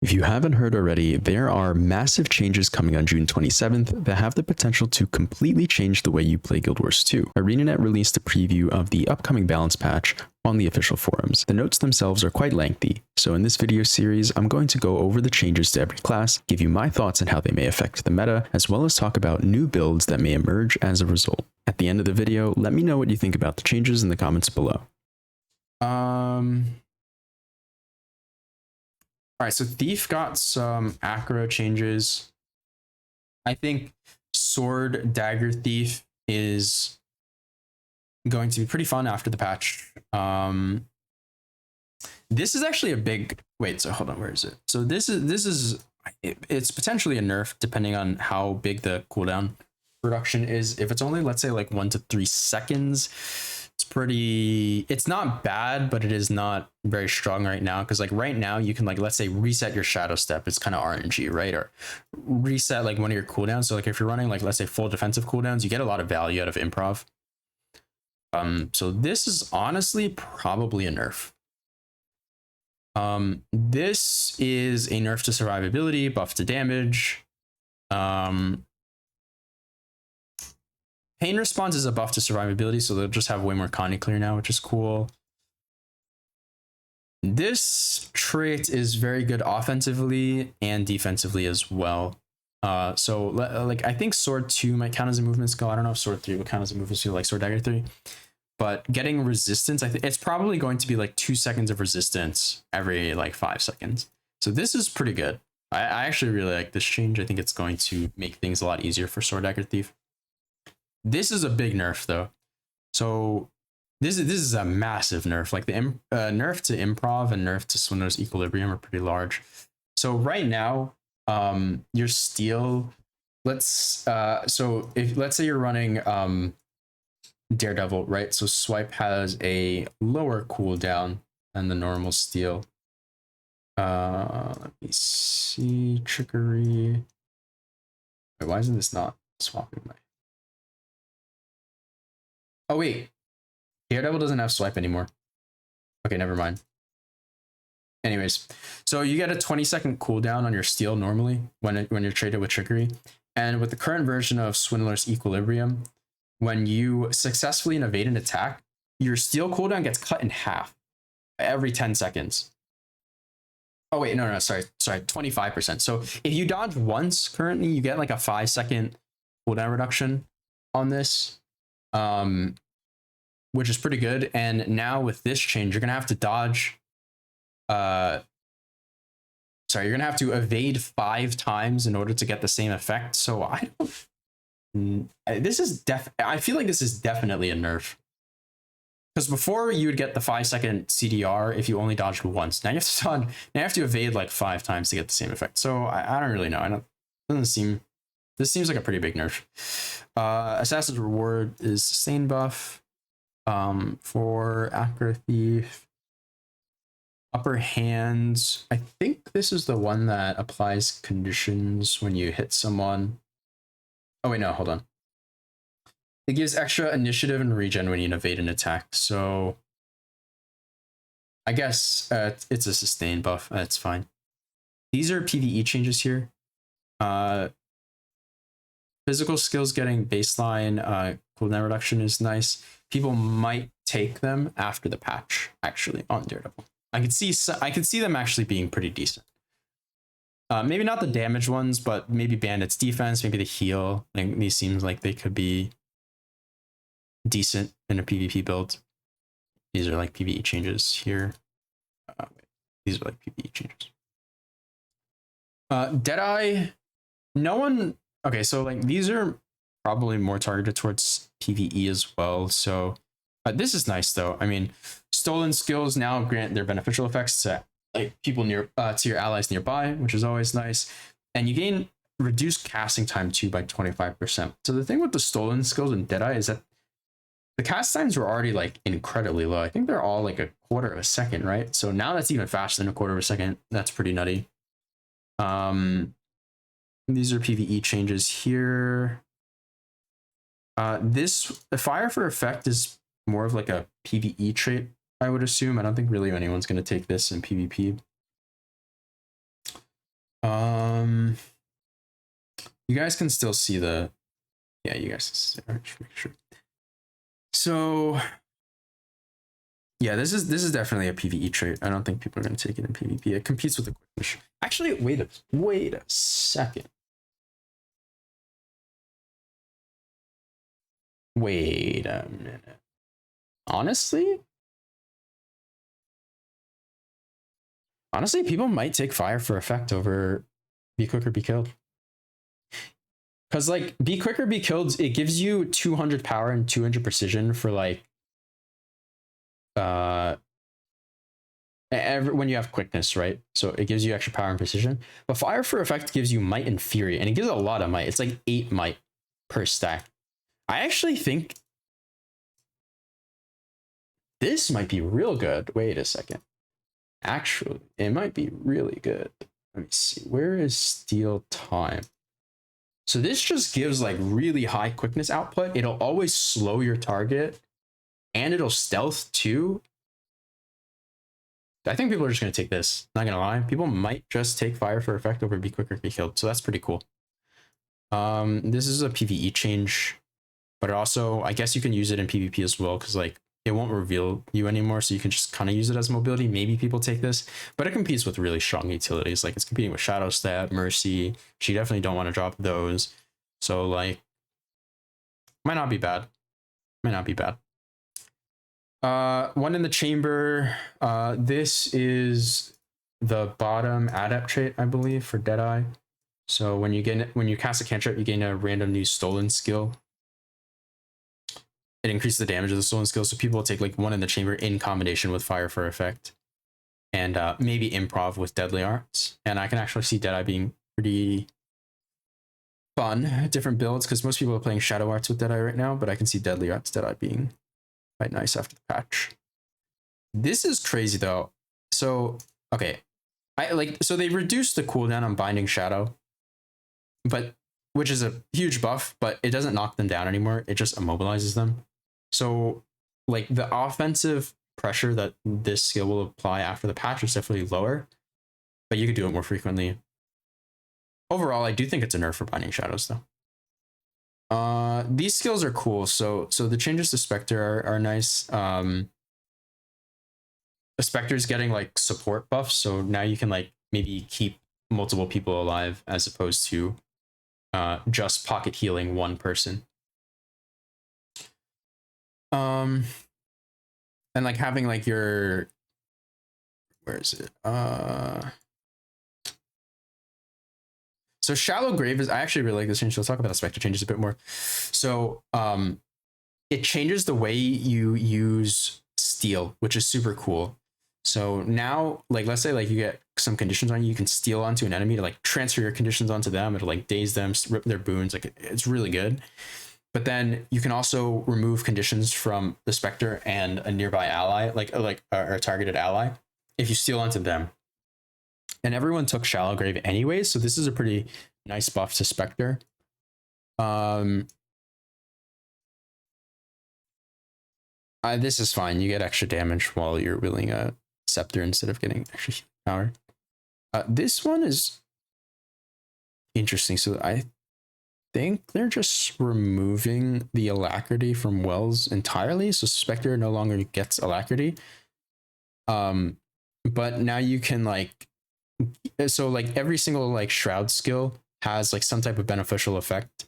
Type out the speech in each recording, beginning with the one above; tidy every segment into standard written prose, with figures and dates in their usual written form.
If you haven't heard already, there are massive changes coming on June 27th that have the potential to completely change the way you play Guild Wars 2. ArenaNet released a preview of the upcoming balance patch on the official forums. The notes themselves are quite lengthy, so in this video series, I'm going to go over the changes to every class, give you my thoughts on how they may affect the meta, as well as talk about new builds that may emerge as a result. At the end of the video, let me know what you think about the changes in the comments below. All right, so Thief got some acro changes. I think Sword Dagger Thief is going to be pretty fun after the patch. This is actually a big, wait, so hold on, where is it? So it's potentially a nerf depending on how big the cooldown reduction is. If it's only, let's say, like 1 to 3 seconds, it's not bad, but it is not very strong right now, because like right now you can, like, let's say reset your shadow step. It's kind of RNG, right? Or reset like one of your cooldowns. So like if you're running, like, let's say full defensive cooldowns, you get a lot of value out of improv. So this is honestly probably a nerf. This is a nerf to survivability, buff to damage. Pain response is a buff to survivability, so they'll just have way more Connie clear now, which is cool. This trait is very good offensively and defensively as well. So like I think Sword 2 might count as a movement skill. I don't know if Sword 3 will count as a movement skill like Sword Dagger 3. But getting resistance, I think it's probably going to be like 2 seconds of resistance every like 5 seconds. So this is pretty good. I actually really like this change. I think it's going to make things a lot easier for Sword Dagger Thief. This is a big nerf though. So this is a massive nerf. Like the nerf to improv and nerf to Swindler's Equilibrium are pretty large. So right now, your steal, so if let's say you're running Daredevil, right? So Swipe has a lower cooldown than the normal steal. Let me see, Trickery. Wait, why isn't this not swapping my? Oh wait, Daredevil doesn't have Swipe anymore. Okay, never mind. Anyways, so you get a 20-second cooldown on your steal normally when you're traded with Trickery, and with the current version of Swindler's Equilibrium, when you successfully evade an attack, your steal cooldown gets cut in half every 10 seconds. Oh wait, no, sorry, 25%. So if you dodge once currently, you get like a 5-second cooldown reduction on this, which is pretty good. And now with this change, you're gonna have to dodge. You're gonna have to evade 5 times in order to get the same effect. So I don't. I feel like this is definitely a nerf, because before you would get the 5-second CDR if you only dodged once. Now you have to evade like 5 times to get the same effect. So I don't really know. This seems like a pretty big nerf. Assassin's Reward is sustain buff for Acro Thief. Upper Hands, I think this is the one that applies conditions when you hit someone. Oh wait, no, hold on. It gives extra initiative and regen when you evade an attack. So I guess it's a sustain buff. That's fine. These are PvE changes here. Physical skills getting baseline cooldown reduction is nice. People might take them after the patch, actually, on Daredevil. I could see them actually being pretty decent. Maybe not the damage ones, but maybe Bandit's defense, maybe the heal. I think these seems like they could be decent in a PvP build. These are like PvE changes here. These are like PvE changes. Deadeye, no one. Okay, so like these are probably more targeted towards PvE as well. So this is nice though. I mean, stolen skills now grant their beneficial effects to like people near to your allies nearby, which is always nice. And you gain reduced casting time too by 25%. So the thing with the stolen skills in Deadeye is that the cast times were already like incredibly low. I think they're all like 1/4 of a second, right? So now that's even faster than 1/4 of a second. That's pretty nutty. These are PvE changes here. This Fire for Effect is more of like a PvE trait, I would assume. I don't think really anyone's going to take this in PvP. You guys can still see the, yeah, you guys can see, just make sure. So yeah, this is definitely a PvE trait. I don't think people are going to take it in PvP. It competes with the quickness. Actually, wait a second. Wait a minute. Honestly, people might take fire for effect over be quick or be killed. Because like be quick or be killed, it gives you 200 power and 200 precision for like when you have quickness, right? So it gives you extra power and precision. But fire for effect gives you might and fury, and it gives a lot of might. It's like 8 might per stack. I actually think this might be real good. Wait a second. Actually, it might be really good. Let me see. Where is steal time? So this just gives like really high quickness output. It'll always slow your target, and it'll stealth too. I think people are just going to take this. Not going to lie. People might just take fire for effect over be quick or be killed. So that's pretty cool. This is a PvE change, but also I guess you can use it in PvP as well, because like it won't reveal you anymore. So you can just kind of use it as mobility. Maybe people take this, but it competes with really strong utilities. Like it's competing with Shadow Stab, Mercy. So you definitely don't want to drop those. So like, might not be bad. Might not be bad. One in the chamber. This is the bottom adept trait, I believe, for deadeye. So when you cast a cantrip, you gain a random new stolen skill. It increases the damage of the stolen skill, so people will take like one in the chamber in combination with fire for effect, and maybe improv with deadly arts. And I can actually see deadeye being pretty fun, different builds, because most people are playing shadow arts with deadeye right now, but I can see deadly arts deadeye being quite nice after the patch. This is crazy though. So okay, so they reduced the cooldown on binding shadow, but which is a huge buff, but it doesn't knock them down anymore. It just immobilizes them. So like the offensive pressure that this skill will apply after the patch is definitely lower, but you could do it more frequently. Overall, I do think it's a nerf for binding shadows though. These skills are cool. So the changes to specter are nice. The specter is getting like support buffs, so now you can like maybe keep multiple people alive as opposed to just pocket healing one person. And like having like your, where is it? So Shallow Grave is, I actually really like this change. So let's talk about the specter changes a bit more. So it changes the way you use steal, which is super cool. So now, like, let's say like you get some conditions on you, you can steal onto an enemy to like transfer your conditions onto them. It'll like daze them, rip their boons. Like it's really good. But then you can also remove conditions from the specter and a nearby ally, like a targeted ally, if you steal onto them. And everyone took Shallow Grave anyways, so this is a pretty nice buff to specter. This is fine. You get extra damage while you're wielding a scepter instead of getting extra power. This one is interesting. So I think they're just removing the alacrity from Wells entirely. So Spectre no longer gets alacrity. But now you can like, so like every single like Shroud skill has like some type of beneficial effect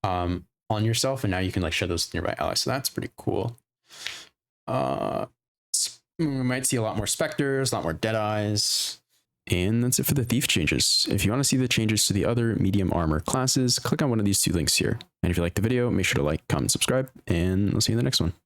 on yourself, and now you can like shed those nearby allies. So that's pretty cool. We might see a lot more Specters, a lot more Deadeyes. And that's it for the Thief changes. If you want to see the changes to the other medium armor classes, click on one of these two links here. And if you like the video, make sure to like, comment, subscribe, and I'll see you in the next one.